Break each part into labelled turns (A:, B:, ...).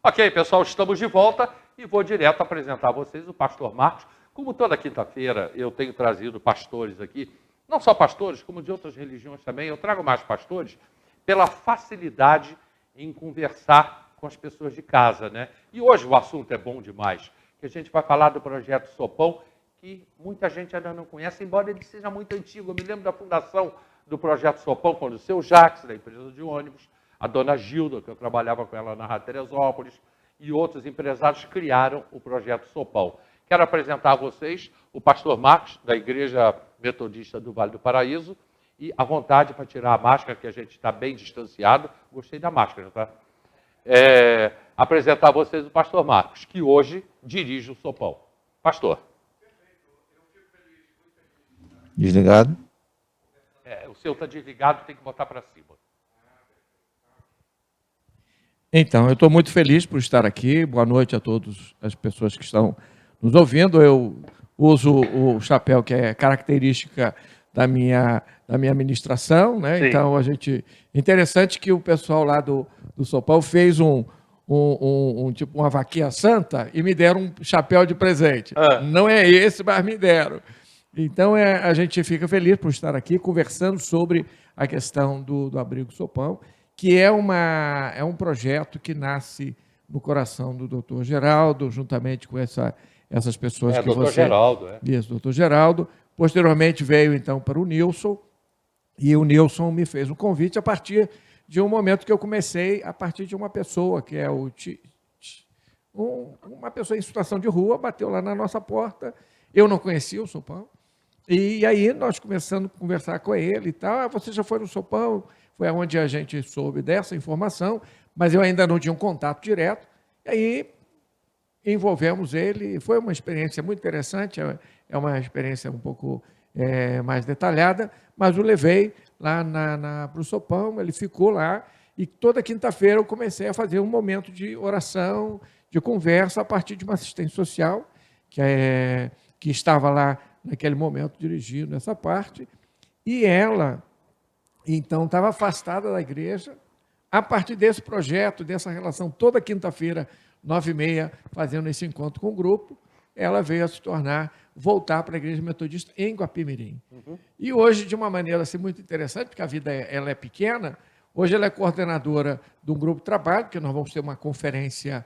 A: Ok, pessoal, estamos de volta e vou direto apresentar a vocês o pastor Marcos. Como toda quinta-feira eu tenho trazido pastores aqui, não só pastores, como de outras religiões também, eu trago mais pastores pela facilidade em conversar com as pessoas de casa, né? E hoje o assunto é bom demais, que a gente vai falar do projeto Sopão, que muita gente ainda não conhece, embora ele seja muito antigo. Eu me lembro da fundação do projeto Sopão, quando o seu Jacques, da empresa de ônibus, a dona Gilda, que eu trabalhava com ela na Rádio Teresópolis, e outros empresários criaram o projeto Sopão. Quero apresentar a vocês o pastor Marcos, da Igreja Metodista do Vale do Paraíso, e à vontade para tirar a máscara, que a gente está bem distanciado. Gostei da máscara, tá? Apresentar a vocês o pastor Marcos, que hoje dirige o Sopão. Pastor.
B: Desligado?
A: O seu está desligado, tem que botar para cima.
C: Então, eu estou muito feliz por estar aqui. Boa noite a todas as pessoas que estão nos ouvindo. Eu uso o chapéu que é característica da minha ministração, né?
A: Sim.
C: Então, interessante que o pessoal lá do Sopão fez tipo uma vaquinha santa e me deram um chapéu de presente. Não é esse, mas me deram. Então, a gente fica feliz por estar aqui conversando sobre a questão do Abrigo Sopão, que é um projeto que nasce no coração do doutor Geraldo, juntamente com essas pessoas que
A: doutor
C: você...
A: Geraldo,
C: Isso, doutor Geraldo. Posteriormente veio, então, para o Nilson, e o Nilson me fez um convite a partir de um momento que eu comecei, a partir de uma pessoa, que é uma pessoa em situação de rua, bateu lá na nossa porta, eu não conhecia o Sopão, e aí nós começamos a conversar com ele e tal. Você já foi no Sopão? Foi onde a gente soube dessa informação, mas eu ainda não tinha um contato direto. E aí envolvemos ele. Foi uma experiência muito interessante, é uma experiência um pouco mais detalhada, mas o levei lá para o Sopão, ele ficou lá, e toda quinta-feira eu comecei a fazer um momento de oração, de conversa, a partir de uma assistente social, que estava lá naquele momento dirigindo essa parte, e ela... Então, estava afastada da igreja. A partir desse projeto, dessa relação, toda quinta-feira, 9h30, fazendo esse encontro com o grupo, ela veio a se voltar para a Igreja Metodista em Guapimirim. E hoje, de uma maneira assim, muito interessante, porque a vida ela é pequena, hoje ela é coordenadora de um grupo de trabalho, que nós vamos ter uma conferência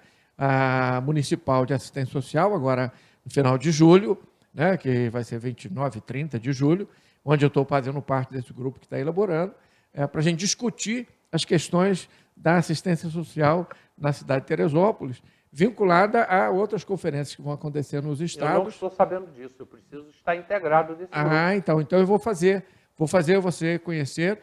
C: municipal de assistência social, agora no final de julho, né, que vai ser 29 e 30 de julho, onde eu estou fazendo parte desse grupo que está elaborando, para a gente discutir as questões da assistência social na cidade de Teresópolis, vinculada a outras conferências que vão acontecer nos estados.
A: Eu não estou sabendo disso, eu preciso estar integrado nesse grupo.
C: Então eu vou fazer você conhecer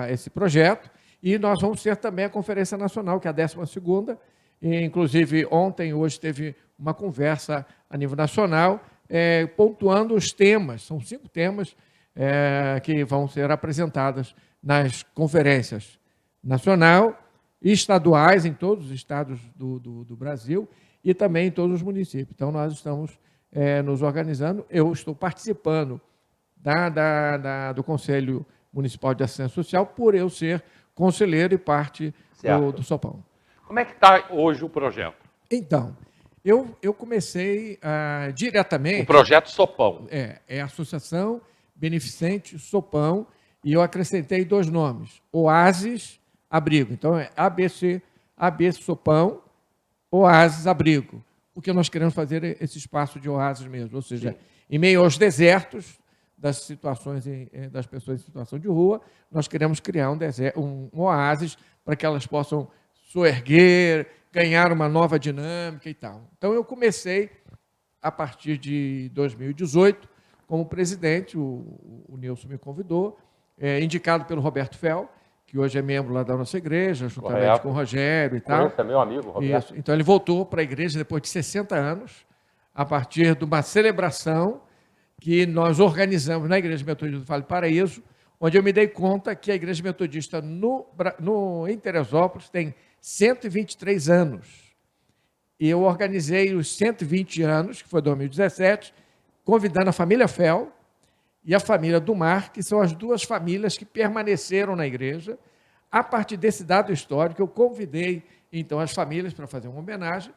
C: esse projeto, e nós vamos ter também a Conferência Nacional, que é a 12ª, e, inclusive ontem, hoje, teve uma conversa a nível nacional, pontuando os temas, são 5 temas que vão ser apresentadas nas conferências nacional e estaduais, em todos os estados do Brasil, e também em todos os municípios. Então, nós estamos nos organizando. Eu estou participando do Conselho Municipal de Assistência Social, por eu ser conselheiro e parte do Sopão.
A: Como é que está hoje o projeto?
C: Então, eu comecei diretamente...
A: O projeto Sopão.
C: É a Associação Beneficente Sopão, e eu acrescentei 2 nomes, Oásis Abrigo. Então, é ABC Sopão, Oásis Abrigo, porque nós queremos fazer esse espaço de oásis mesmo, ou seja, sim, em meio aos desertos das situações das pessoas em situação de rua, nós queremos criar um oásis para que elas possam soerguer, ganhar uma nova dinâmica e tal. Então, eu comecei, a partir de 2018, como presidente, o Nilson me convidou, indicado pelo Roberto Fel, que hoje é membro lá da nossa igreja, juntamente com o Rogério e tal.
A: Esse é meu amigo, Roberto.
C: Isso. Então, ele voltou para a igreja depois de 60 anos, a partir de uma celebração que nós organizamos na Igreja Metodista do Vale do Paraíso, onde eu me dei conta que a Igreja Metodista em Teresópolis tem 123 anos. E eu organizei os 120 anos, que foi 2017, convidando a família Fel e a família do Mar, que são as 2 famílias que permaneceram na igreja. A partir desse dado histórico, eu convidei então as famílias para fazer uma homenagem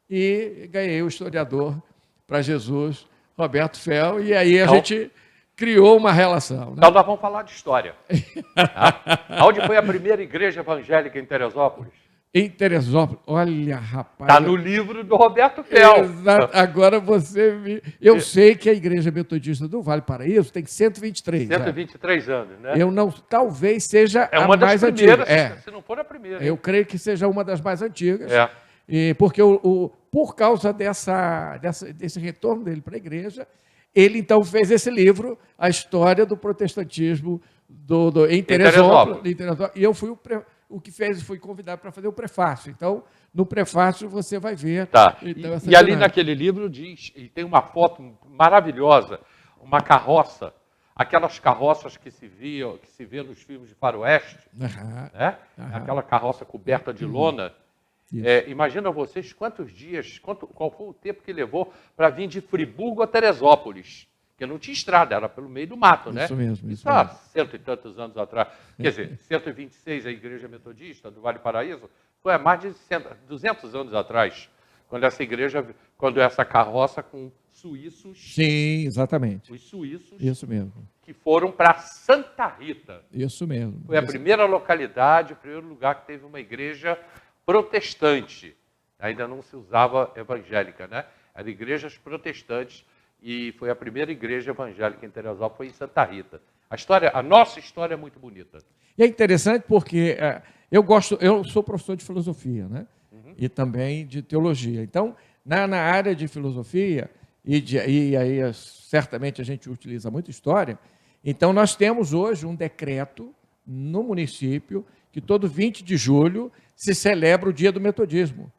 C: e ganhei o historiador para Jesus, Roberto Fel, e aí a gente criou uma relação. Né?
A: Então nós vamos falar de história. Tá? Onde foi a primeira igreja evangélica em Teresópolis?
C: Em Teresópolis, olha, rapaz.
A: Está no livro do Roberto Fel.
C: Exato. Agora você me... Eu sei que a Igreja Metodista do Vale Paraíso tem 123
A: 123 anos, né?
C: Eu não, talvez seja
A: É
C: a
A: uma das
C: mais
A: primeiras,
C: antiga.
A: se não for a primeira.
C: Eu creio que seja uma das mais antigas.
A: É.
C: E porque por causa desse retorno dele para a igreja, ele então fez esse livro, A História do Protestantismo em Teresópolis. E eu fui fui convidado para fazer o prefácio. Então, no prefácio você vai ver.
A: Tá.
C: Então,
A: e ali naquele livro diz, e tem uma foto maravilhosa, uma carroça, aquelas carroças que se vê nos filmes de faroeste, né? Aquela carroça coberta de lona. Imagina vocês quantos dias, qual foi o tempo que levou para vir de Friburgo a Teresópolis, porque não tinha estrada, era pelo meio do mato, né?
C: Isso mesmo.
A: Isso há cento e tantos anos atrás. Quer dizer, 126, a Igreja Metodista do Vale Paraíso, foi há mais de 200 anos atrás, quando essa carroça com suíços...
C: Sim, exatamente.
A: Os suíços...
C: Isso mesmo.
A: Que foram para Santa Rita.
C: Isso mesmo.
A: Foi a primeira localidade, o primeiro lugar que teve uma igreja protestante. Ainda não se usava evangélica, né? Eram igrejas protestantes e foi a primeira igreja evangélica em Teresópolis, foi em Santa Rita. A nossa história é muito bonita.
C: E é interessante porque eu sou professor de filosofia, né? E também de teologia. Então, na área de filosofia, e aí certamente a gente utiliza muito história, então nós temos hoje um decreto no município que todo 20 de julho se celebra o Dia do Metodismo.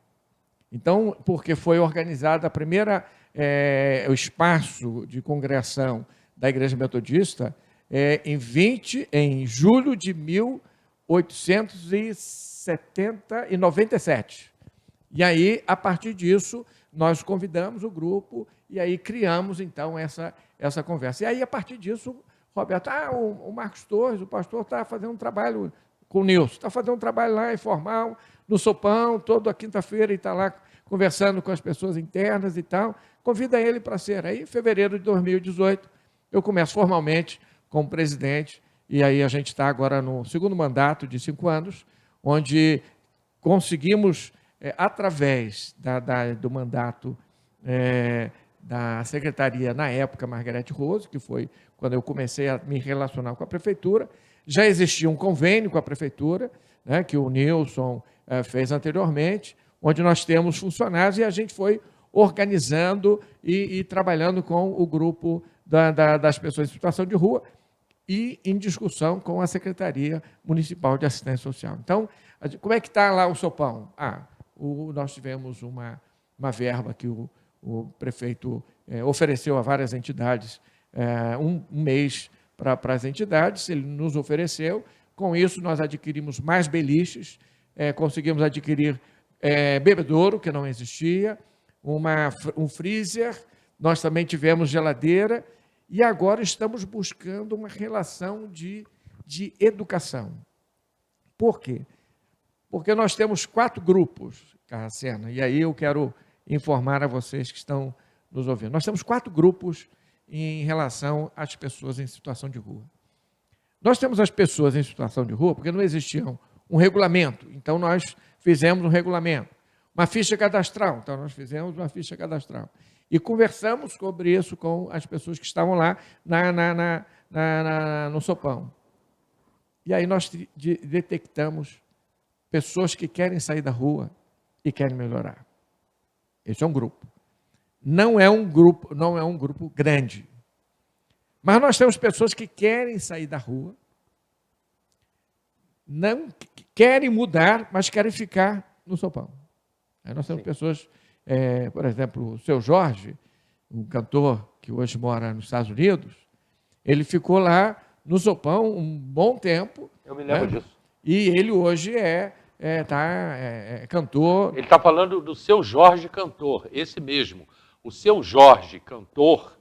C: Então, porque foi organizada a primeira, o espaço de congregação da Igreja Metodista em julho de 1897. E aí, a partir disso, nós convidamos o grupo e aí criamos, então, essa conversa. E aí, a partir disso, Roberto, o Marcos Torres, o pastor, está fazendo um trabalho com o Nilson, está fazendo um trabalho lá informal, no Sopão, toda quinta-feira, e está lá conversando com as pessoas internas e tal. Convida ele para ser. Aí, em fevereiro de 2018, eu começo formalmente como presidente, e aí a gente está agora no segundo mandato de 5 anos, onde conseguimos, através do mandato da secretaria, na época, Margarete Rose, que foi quando eu comecei a me relacionar com a prefeitura, já existia um convênio com a prefeitura, né, que o Nilson fez anteriormente, onde nós temos funcionários e a gente foi organizando e trabalhando com o grupo das pessoas em situação de rua e em discussão com a Secretaria Municipal de Assistência Social. Então, como é que está lá o Sopão? Nós tivemos uma verba que o prefeito ofereceu a várias entidades, um mês para as entidades, ele nos ofereceu. Com isso, nós adquirimos mais beliches, conseguimos adquirir bebedouro, que não existia, um freezer, nós também tivemos geladeira, e agora estamos buscando uma relação de educação. Por quê? Porque nós temos 4 grupos, Carracena, e aí eu quero informar a vocês que estão nos ouvindo. Nós temos 4 grupos em relação às pessoas em situação de rua. Nós temos as pessoas em situação de rua porque não existia um regulamento, então nós fizemos um regulamento. Uma ficha cadastral, então nós fizemos uma ficha cadastral. E conversamos sobre isso com as pessoas que estavam lá no Sopão. E aí nós detectamos pessoas que querem sair da rua e querem melhorar. Esse é um grupo. Não é um grupo grande. Mas nós temos pessoas que querem sair da rua, não querem mudar, mas querem ficar no Sopão. Aí nós temos pessoas, por exemplo, o seu Jorge, um cantor que hoje mora nos Estados Unidos, ele ficou lá no Sopão um bom tempo.
A: Eu me lembro disso.
C: E ele hoje é cantor.
A: Ele está falando do seu Jorge cantor, esse mesmo. O seu Jorge cantor,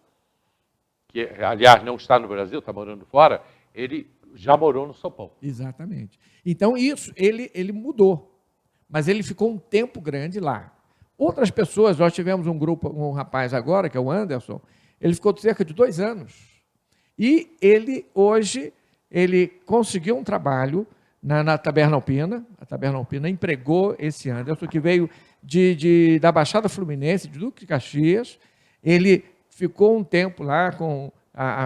A: que, aliás, não está no Brasil, está morando fora, ele já morou no Sopão.
C: Exatamente. Então, isso, ele mudou. mas ele ficou um tempo grande lá. Outras pessoas, nós tivemos um grupo, um rapaz agora, que é o Anderson, ele ficou cerca de 2 anos. E ele, hoje, ele conseguiu um trabalho na Taberna Alpina. A Taberna Alpina empregou esse Anderson, que veio da Baixada Fluminense, de Duque de Caxias. Ele ficou um tempo lá,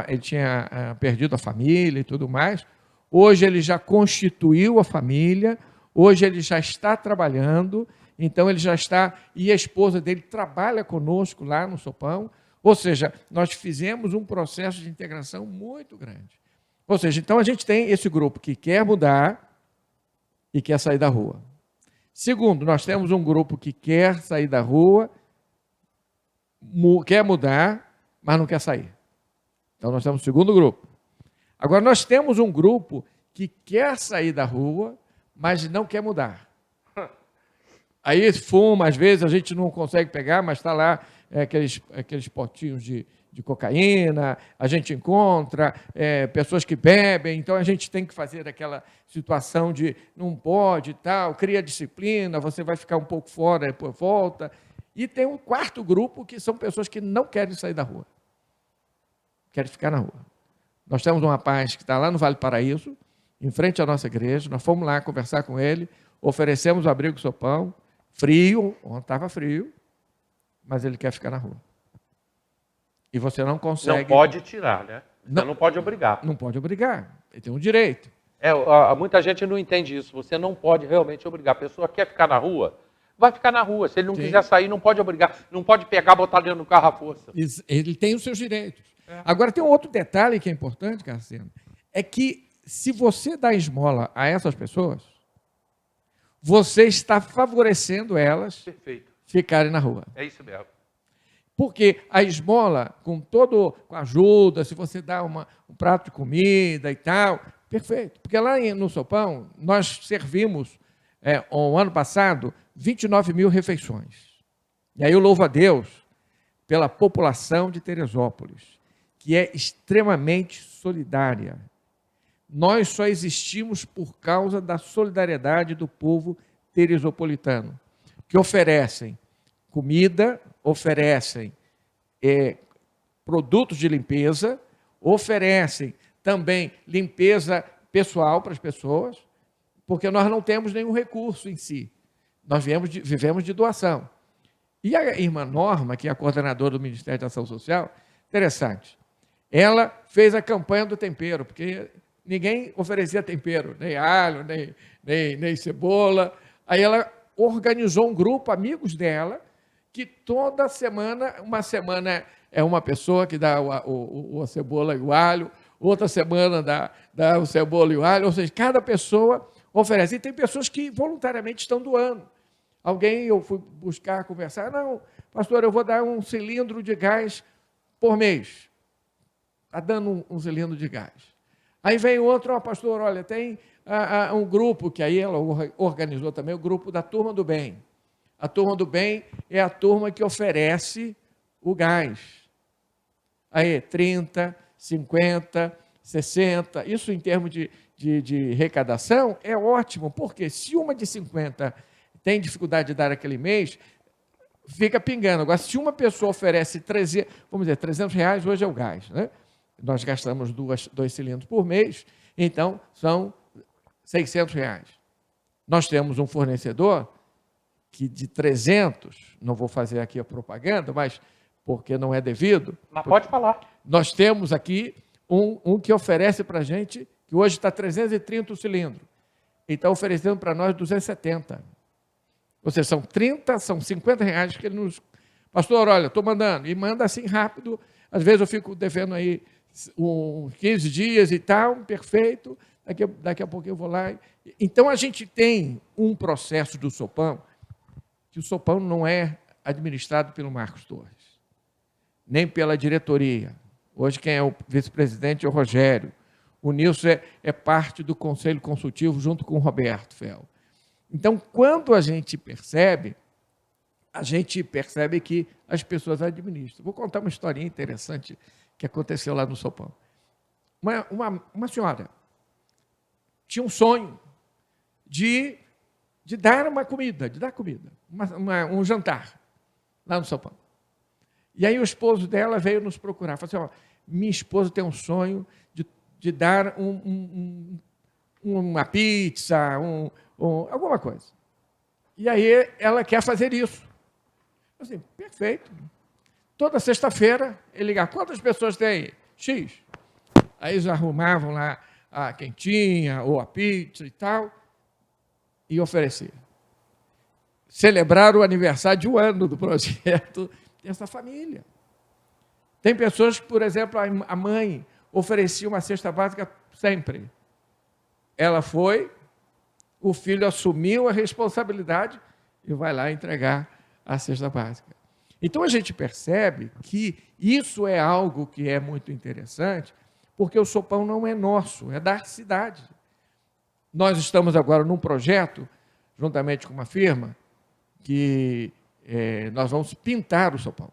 C: ele tinha perdido a família e tudo mais. Hoje ele já constituiu a família, hoje ele já está trabalhando, então ele já está, e a esposa dele trabalha conosco lá no Sopão. Ou seja, nós fizemos um processo de integração muito grande. Ou seja, então a gente tem esse grupo que quer mudar e quer sair da rua. Segundo, nós temos um grupo que quer sair da rua, quer mudar, mas não quer sair. Então nós temos o segundo grupo. Agora nós temos um grupo que quer sair da rua, mas não quer mudar. Aí fuma, às vezes a gente não consegue pegar, mas está lá aqueles potinhos de cocaína, a gente encontra pessoas que bebem, então a gente tem que fazer aquela situação de não pode e tal, cria disciplina, você vai ficar um pouco fora, depois volta. E tem um quarto grupo, que são pessoas que não querem sair da rua, querem ficar na rua. Nós temos um rapaz que está lá no Vale Paraíso, em frente à nossa igreja, nós fomos lá conversar com ele, oferecemos o abrigo Sopão, frio, ontem estava frio, mas ele quer ficar na rua. E você não consegue...
A: Não pode tirar, né? Você não pode obrigar.
C: Não pode obrigar, ele tem um direito.
A: Muita gente não entende isso, você não pode realmente obrigar. A pessoa quer ficar na rua, vai ficar na rua. Se ele não quiser sair, não pode obrigar, não pode pegar, botar dentro do carro à força.
C: Ele tem os seus direitos. Agora, tem um outro detalhe que é importante, Cassiano, é que se você dá esmola a essas pessoas, você está favorecendo elas ficarem na rua.
A: É isso mesmo.
C: Porque a esmola, com ajuda, se você dá um prato de comida e tal, perfeito. Porque lá no Sopão, nós servimos, no ano passado, 29 mil refeições. E aí eu louvo a Deus pela população de Teresópolis, que é extremamente solidária. Nós só existimos por causa da solidariedade do povo teresopolitano, que oferecem comida, oferecem produtos de limpeza, oferecem também limpeza pessoal para as pessoas, porque nós não temos nenhum recurso em si. Nós vivemos de doação. E a irmã Norma, que é a coordenadora do Ministério da Ação Social, interessante, ela fez a campanha do tempero, porque ninguém oferecia tempero, nem alho, nem cebola. Aí ela organizou um grupo, amigos dela, que toda semana, uma semana é uma pessoa que dá a cebola e o alho, outra semana dá o cebola e o alho, ou seja, cada pessoa oferece. E tem pessoas que voluntariamente estão doando. Eu fui buscar, conversar, não, pastor, eu vou dar um cilindro de gás por mês. Está dando um cilindro de gás. Aí vem outro, pastor, olha, tem um grupo, que aí ela organizou também, o grupo da Turma do Bem. A Turma do Bem é a turma que oferece o gás. Aí, 30, 50, 60, isso em termos de arrecadação é ótimo, porque se uma de 50 tem dificuldade de dar aquele mês, fica pingando. Agora, se uma pessoa oferece 300 reais, hoje é o gás, né? Nós gastamos 2 cilindros por mês, então são 600 reais. Nós temos um fornecedor que de 300, não vou fazer aqui a propaganda, mas porque não é devido.
A: Mas pode falar.
C: Nós temos aqui um que oferece para a gente, que hoje está 330 o cilindro, e está oferecendo para nós 270. Ou seja, são 50 reais que ele nos... Pastor, olha, estou mandando, e manda assim rápido, às vezes eu fico devendo aí 15 dias e tal, perfeito, daqui a pouco eu vou lá. Então, a gente tem um processo do Sopão, que o Sopão não é administrado pelo Marcos Torres, nem pela diretoria. Hoje quem é o vice-presidente é o Rogério. O Nilson é parte do Conselho Consultivo junto com o Roberto Fel. Então, quando a gente percebe que as pessoas administram. Vou contar uma historinha interessante que aconteceu lá no Sopão. Uma senhora tinha um sonho de de dar uma comida, um jantar, lá no São Paulo. E aí o esposo dela veio nos procurar, falou assim, ó, minha esposa tem um sonho de dar uma pizza, alguma coisa. E aí ela quer fazer isso. Eu assim, perfeito. Toda sexta-feira, ele ligava, quantas pessoas tem aí? X. Aí eles arrumavam lá a quentinha ou a pizza e tal, e ofereciam. Celebraram o aniversário de um ano do projeto dessa família. Tem pessoas que, por exemplo, a mãe oferecia uma cesta básica sempre. Ela foi, o filho assumiu a responsabilidade e vai lá entregar a cesta básica. Então a gente percebe que isso é algo que é muito interessante, porque o sopão não é nosso, é da cidade. Nós estamos agora num projeto, juntamente com uma firma, que nós vamos pintar o sopão.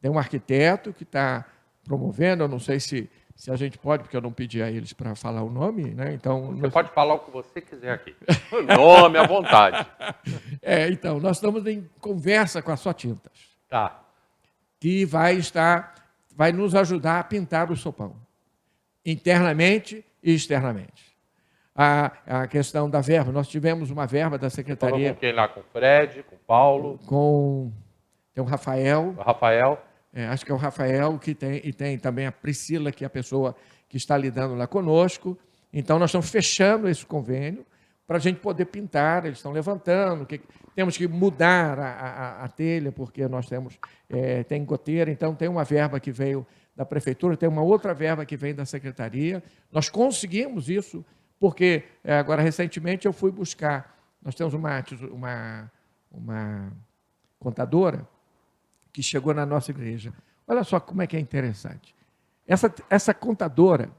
C: Tem um arquiteto que está promovendo, eu não sei se a gente pode, porque eu não pedi a eles para falar o nome, né? Então,
A: você pode falar o que você quiser aqui. O nome à vontade.
C: Então, nós estamos em conversa com a Só Tintas.
A: Tá.
C: Que vai nos ajudar a pintar o sopão, internamente e externamente. A questão da verba, nós tivemos uma verba da Secretaria...
A: Falou com quem lá? Com o Fred, com o Paulo?
C: Tem o Rafael.
A: O Rafael.
C: Acho que é o Rafael que tem, e tem também a Priscila, que é a pessoa que está lidando lá conosco. Então, nós estamos fechando esse convênio para a gente poder pintar, eles estão levantando, temos que mudar a telha, porque nós tem goteira, então tem uma verba que veio da Prefeitura, tem uma outra verba que vem da Secretaria. Nós conseguimos isso, porque agora, recentemente, eu fui buscar, nós temos uma contadora que chegou na nossa igreja. Olha só como é que é interessante. Essa contadora,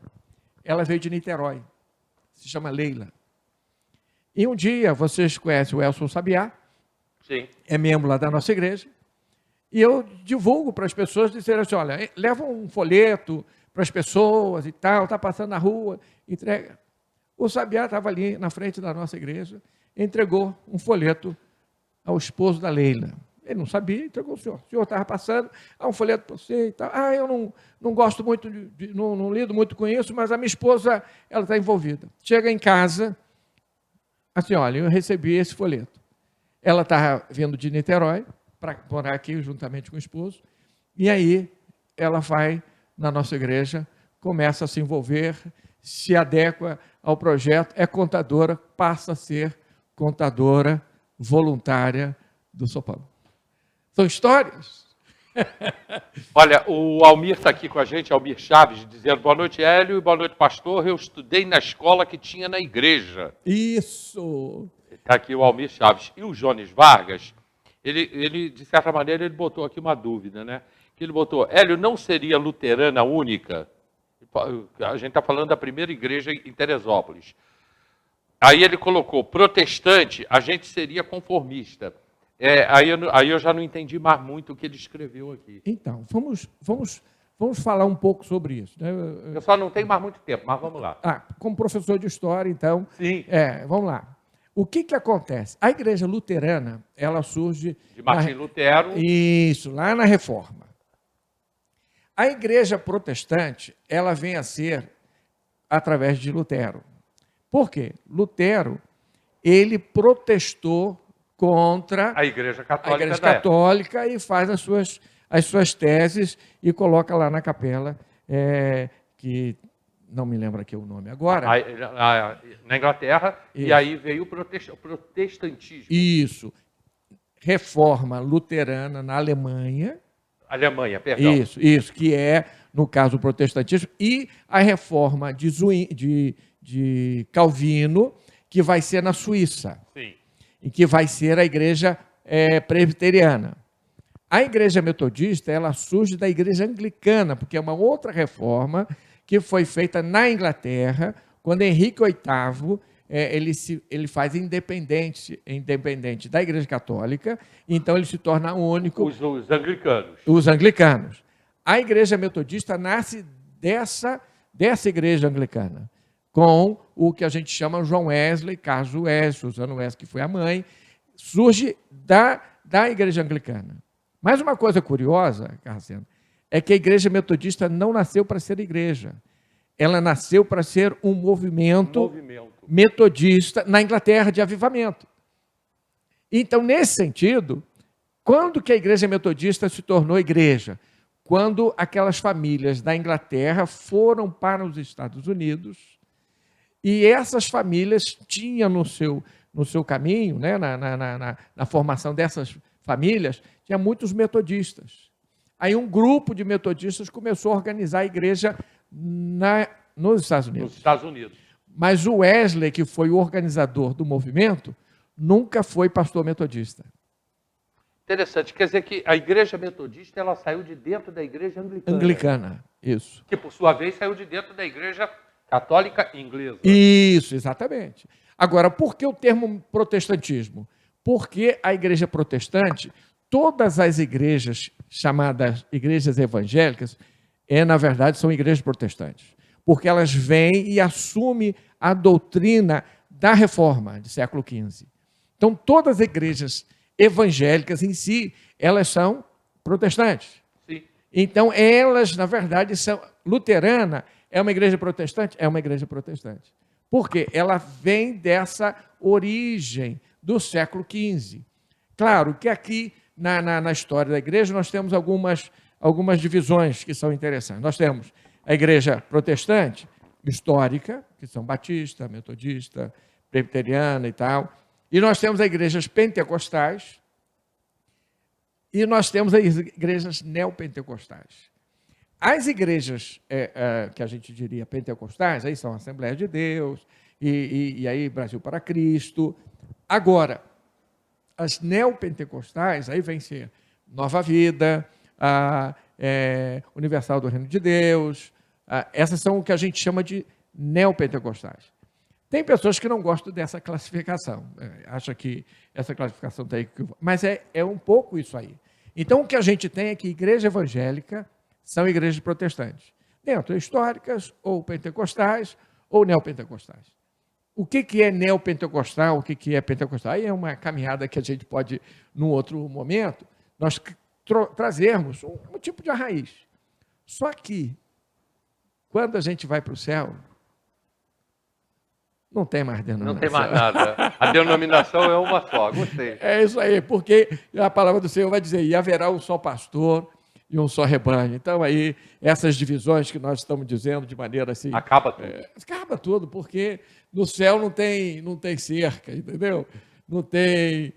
C: ela veio de Niterói, se chama Leila. E um dia, vocês conhecem o Elson Sabiá,
A: sim,
C: é membro lá da nossa igreja, e eu divulgo para as pessoas, dizendo assim, olha, leva um folheto para as pessoas e tal, está passando na rua, entrega. O Sabiá estava ali na frente da nossa igreja, entregou um folheto ao esposo da Leila. Ele não sabia, entregou o senhor estava passando, um folheto para você e tal. Eu não gosto muito, não lido muito com isso, mas a minha esposa, ela está envolvida. Chega em casa, assim, olha, eu recebi esse folheto. Ela estava vindo de Niterói, para morar aqui juntamente com o esposo, e aí ela vai na nossa igreja, começa a se envolver, se adequa ao projeto, é contadora, passa a ser contadora voluntária do Sopão. São histórias.
A: Olha, o Almir está aqui com a gente, Almir Chaves, dizendo boa noite, Hélio, e boa noite, pastor. Eu estudei na escola que tinha na igreja.
C: Isso.
A: Está aqui o Almir Chaves. E o Jones Vargas, ele, de certa maneira, ele botou aqui uma dúvida, né? Que ele botou, Hélio, não seria luterana única? A gente está falando da primeira igreja em Teresópolis. Aí ele colocou, protestante, a gente seria conformista. Aí eu já não entendi mais muito o que ele escreveu aqui.
C: Então, vamos falar um pouco sobre isso. Né?
A: Eu só não tenho mais muito tempo, mas vamos lá.
C: Como professor de história, então...
A: Sim.
C: Vamos lá. O que acontece? A igreja luterana, ela surge...
A: De Martim Lutero.
C: Isso, lá na Reforma. A igreja protestante, ela vem a ser através de Lutero. Por quê? Lutero, ele protestou contra
A: a Igreja Católica,
C: e faz as suas teses e coloca lá na capela, que não me lembro aqui o nome agora.
A: Na Inglaterra, isso. E aí veio o protestantismo.
C: Isso. Reforma luterana na Alemanha.
A: Alemanha, perdão.
C: Isso, que é, no caso, o protestantismo, e a reforma de Calvino, que vai ser na Suíça.
A: Sim.
C: E que vai ser a igreja presbiteriana. A igreja metodista, ela surge da igreja anglicana, porque é uma outra reforma que foi feita na Inglaterra, quando Henrique VIII ele faz independente da igreja católica, então ele se torna único.
A: Os anglicanos.
C: Os anglicanos. A igreja metodista nasce dessa igreja anglicana, com o que a gente chama João Wesley, Carlos Wesley, Susana Wesley, que foi a mãe, surge da igreja anglicana. Mas uma coisa curiosa, Carceno, é que a igreja metodista não nasceu para ser igreja. Ela nasceu para ser um movimento metodista na Inglaterra de avivamento. Então, nesse sentido, quando que a igreja metodista se tornou igreja? Quando aquelas famílias da Inglaterra foram para os Estados Unidos e essas famílias tinham no seu caminho, né, na formação dessas famílias, tinha muitos metodistas. Aí um grupo de metodistas começou a organizar a igreja nos Estados Unidos.
A: Nos Estados Unidos.
C: Mas o Wesley, que foi o organizador do movimento, nunca foi pastor metodista.
A: Interessante. Quer dizer que a igreja metodista ela saiu de dentro da igreja anglicana.
C: Anglicana, isso.
A: Que, por sua vez, saiu de dentro da igreja católica inglesa.
C: Isso, exatamente. Agora, por que o termo protestantismo? Porque a igreja protestante, todas as igrejas chamadas igrejas evangélicas, na verdade, são igrejas protestantes. Porque elas vêm e assumem a doutrina da reforma do século XV. Então, todas as igrejas evangélicas em si, elas são protestantes.
A: Sim.
C: Então, elas, na verdade, são... Luterana é uma igreja protestante? É uma igreja protestante. Por quê? Ela vem dessa origem do século XV. Claro que aqui, na história da igreja, nós temos algumas divisões que são interessantes. Nós temos a igreja protestante, histórica, que são batista, metodista, presbiteriana e tal. E nós temos as igrejas pentecostais e nós temos as igrejas neopentecostais. As igrejas que a gente diria pentecostais, aí são a Assembleia de Deus, e aí Brasil para Cristo. Agora, as neopentecostais, aí vem ser Nova Vida, Universal do Reino de Deus, essas são o que a gente chama de neopentecostais. Tem pessoas que não gostam dessa classificação, acham que essa classificação está equivocada, mas é um pouco isso aí. Então, o que a gente tem é que igreja evangélica são igrejas protestantes, dentro históricas, ou pentecostais, ou neopentecostais. O que é neopentecostal, o que é pentecostal? Aí é uma caminhada que a gente pode, num outro momento, nós trazermos um tipo de raiz. Só que, quando a gente vai para o céu, não tem mais denominação.
A: Não tem mais nada. A denominação é uma só. Gostei.
C: É isso aí, porque a palavra do Senhor vai dizer, e haverá um só pastor e um só rebanho. Então, aí, essas divisões que nós estamos dizendo de maneira assim...
A: Acaba tudo.
C: Acaba tudo, porque no céu não tem cerca, entendeu? Não tem...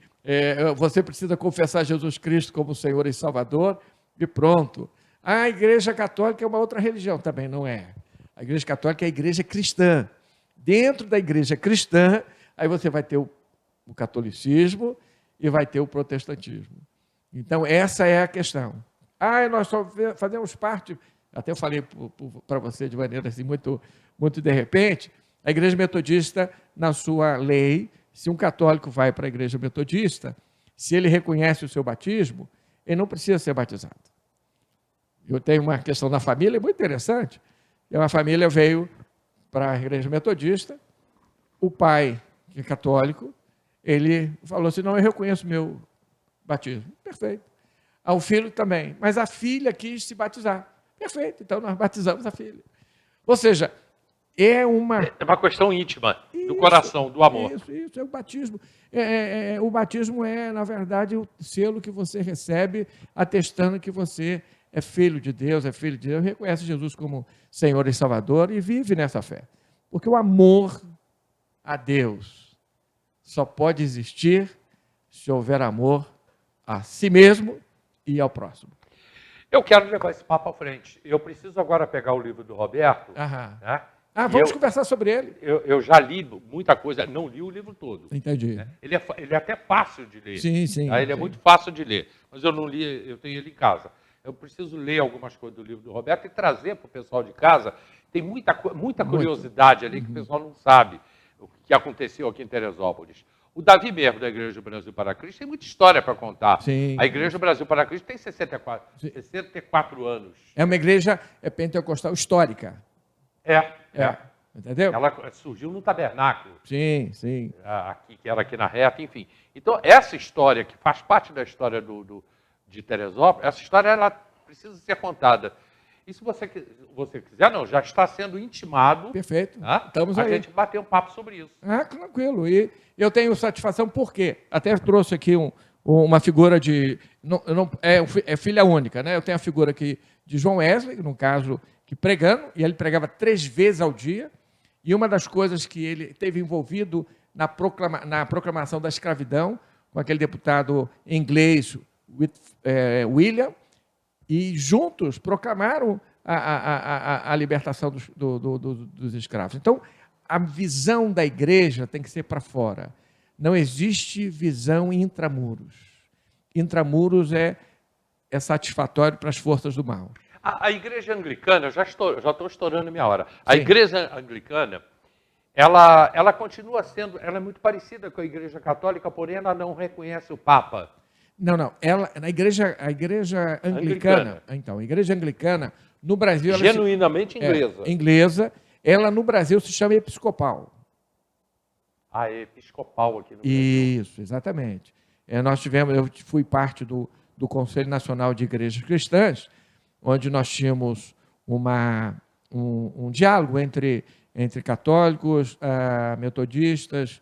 C: você precisa confessar Jesus Cristo como Senhor e Salvador e pronto. A Igreja Católica é uma outra religião, também não é. A Igreja Católica é a igreja cristã. Dentro da igreja cristã, aí você vai ter o catolicismo e vai ter o protestantismo. Então, essa é a questão. Nós só fazemos parte, até eu falei para você de maneira assim, muito, muito de repente, a igreja metodista, na sua lei, se um católico vai para a igreja metodista, se ele reconhece o seu batismo, ele não precisa ser batizado. Eu tenho uma questão na família muito interessante. Uma família veio para a igreja metodista, o pai, que é católico, ele falou assim, não, eu reconheço meu batismo. Perfeito. O filho também, mas a filha quis se batizar. Perfeito, então nós batizamos a filha. Ou seja, é uma
A: questão íntima, do coração, do amor.
C: Isso, é o batismo. O batismo é, na verdade, o selo que você recebe atestando que você é filho de Deus, reconhece Jesus como Senhor e Salvador e vive nessa fé. Porque o amor a Deus só pode existir se houver amor a si mesmo e ao próximo.
A: Eu quero levar esse papo à frente. Eu preciso agora pegar o livro do Roberto.
C: Né? Vamos conversar sobre ele.
A: Eu já li muita coisa, não li o livro todo.
C: Entendi.
A: Né? Ele é até fácil de ler.
C: Sim.
A: Ele é muito fácil de ler, mas eu não li, eu tenho ele em casa. Eu preciso ler algumas coisas do livro do Roberto e trazer para o pessoal de casa. Tem muita curiosidade ali que o pessoal não sabe o que aconteceu aqui em Teresópolis. O Davi mesmo, da Igreja do Brasil para Cristo, tem muita história para contar.
C: Sim.
A: A Igreja do Brasil para Cristo tem 64 anos.
C: É uma igreja pentecostal histórica.
A: É.
C: Entendeu?
A: Ela surgiu no tabernáculo,
C: Sim, sim.
A: aqui, que era aqui na reta, enfim. Então, essa história, que faz parte da história de Teresópolis, essa história ela precisa ser contada. E se você quiser, não, já está sendo intimado.
C: Perfeito.
A: Tá?
C: Estamos
A: A
C: aí.
A: gente bater um papo sobre isso.
C: Tranquilo. E eu tenho satisfação porque até trouxe aqui uma figura de... é filha única, né? Eu tenho a figura aqui de João Wesley, no caso, que pregando, e ele pregava 3 vezes ao dia, e uma das coisas que ele teve envolvido na proclamação da escravidão, com aquele deputado inglês, William, e juntos proclamaram a libertação dos escravos. Então, a visão da igreja tem que ser para fora. Não existe visão intramuros. Intramuros é satisfatório para as forças do mal.
A: A igreja anglicana, já estou estourando minha hora. A
C: Sim.
A: igreja anglicana, ela continua sendo, ela é muito parecida com a igreja católica, porém ela não reconhece o Papa.
C: Não. A igreja anglicana. Então, a igreja anglicana, no Brasil...
A: Genuinamente inglesa.
C: Inglesa. Ela, no Brasil, se chama episcopal.
A: É episcopal aqui no Brasil.
C: Isso, exatamente. Eu fui parte do Conselho Nacional de Igrejas Cristãs, onde nós tínhamos um diálogo entre católicos, metodistas,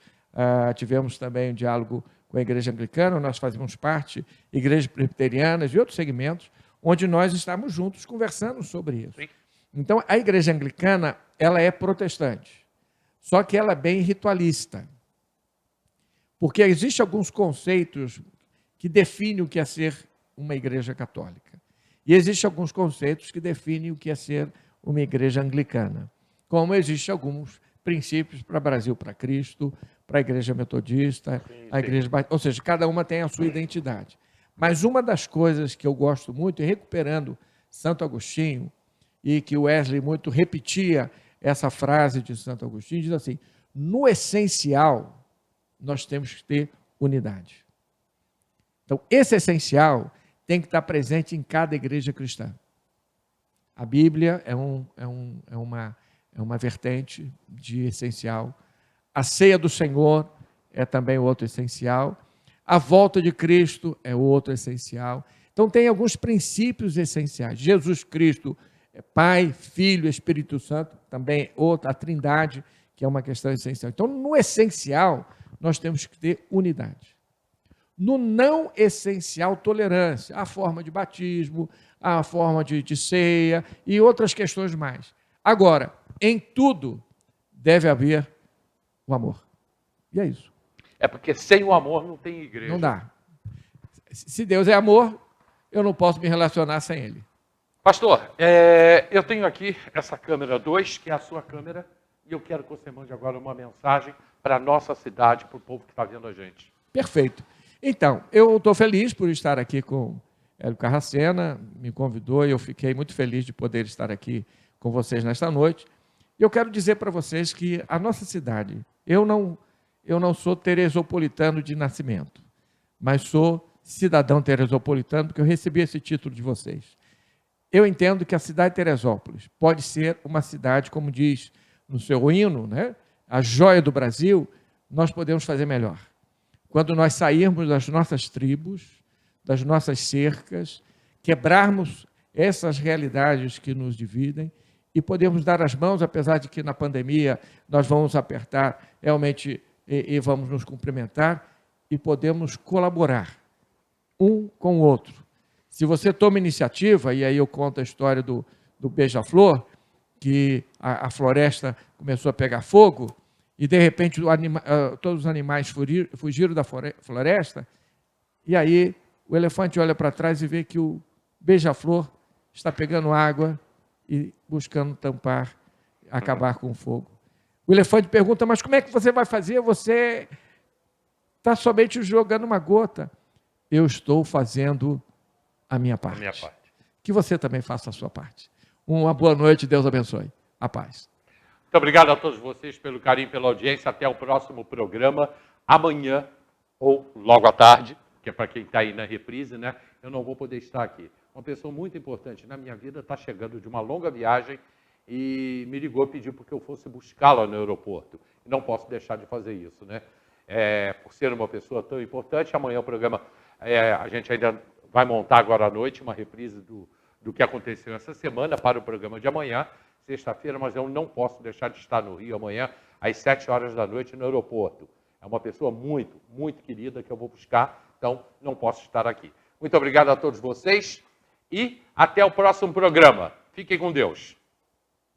C: tivemos também um diálogo com a igreja anglicana, nós fazíamos parte, igrejas presbiterianas e outros segmentos, onde nós estávamos juntos conversando sobre isso.
A: Sim.
C: Então, a igreja anglicana, ela é protestante, só que ela é bem ritualista, porque existem alguns conceitos que definem o que é ser uma igreja católica, e existem alguns conceitos que definem o que é ser uma igreja anglicana, como existem alguns princípios para Brasil para Cristo, para a igreja metodista, a igreja... Ou seja, cada uma tem a sua identidade. Mas uma das coisas que eu gosto muito, e recuperando Santo Agostinho, e que o Wesley muito repetia essa frase de Santo Agostinho, diz assim, no essencial, nós temos que ter unidade. Então, esse essencial tem que estar presente em cada igreja cristã. A Bíblia é uma vertente de essencial. A ceia do Senhor é também outro essencial. A volta de Cristo é outro essencial. Então, tem alguns princípios essenciais. Jesus Cristo é Pai, Filho, Espírito Santo, também outra, a Trindade, que é uma questão essencial. Então, no essencial, nós temos que ter unidade. No não essencial, tolerância, a forma de batismo, a forma de ceia e outras questões mais. Agora, em tudo deve haver o amor. E é isso.
A: É porque sem o amor não tem igreja.
C: Não dá. Se Deus é amor, eu não posso me relacionar sem Ele.
A: Pastor, eu tenho aqui essa câmera 2, que é a sua câmera, e eu quero que você mande agora uma mensagem para a nossa cidade, para o povo que está vendo a gente.
C: Perfeito. Então, eu estou feliz por estar aqui com Hélio Carracena, me convidou e eu fiquei muito feliz de poder estar aqui com vocês nesta noite. Eu quero dizer para vocês que a nossa cidade, eu não sou teresopolitano de nascimento, mas sou cidadão teresopolitano porque eu recebi esse título de vocês. Eu entendo que a cidade de Teresópolis pode ser uma cidade, como diz no seu hino, né? A joia do Brasil, nós podemos fazer melhor. Quando nós sairmos das nossas tribos, das nossas cercas, quebrarmos essas realidades que nos dividem e podemos dar as mãos, apesar de que na pandemia nós vamos apertar realmente e vamos nos cumprimentar e podemos colaborar um com o outro. Se você toma iniciativa, e aí eu conto a história do beija-flor, que a floresta começou a pegar fogo, e de repente todos os animais fugiram da floresta, e aí o elefante olha para trás e vê que o beija-flor está pegando água e buscando tampar, acabar com o fogo. O elefante pergunta, mas como é que você vai fazer? Você está somente jogando uma gota. Eu estou fazendo a minha parte. Que você também faça a sua parte. Uma boa noite, Deus abençoe. A paz.
A: Muito obrigado a todos vocês pelo carinho, pela audiência. Até o próximo programa, amanhã ou logo à tarde, que é para quem está aí na reprise, né? Eu não vou poder estar aqui. Uma pessoa muito importante na minha vida está chegando de uma longa viagem e me ligou e pediu para que eu fosse buscá-la no aeroporto. Não posso deixar de fazer isso, né? Por ser uma pessoa tão importante, amanhã o programa, a gente ainda vai montar agora à noite uma reprise do que aconteceu essa semana para o programa de amanhã, sexta-feira, mas eu não posso deixar de estar no Rio amanhã, às 7 horas da noite, no aeroporto. É uma pessoa muito, muito querida que eu vou buscar, então não posso estar aqui. Muito obrigado a todos vocês e até o próximo programa. Fiquem com Deus.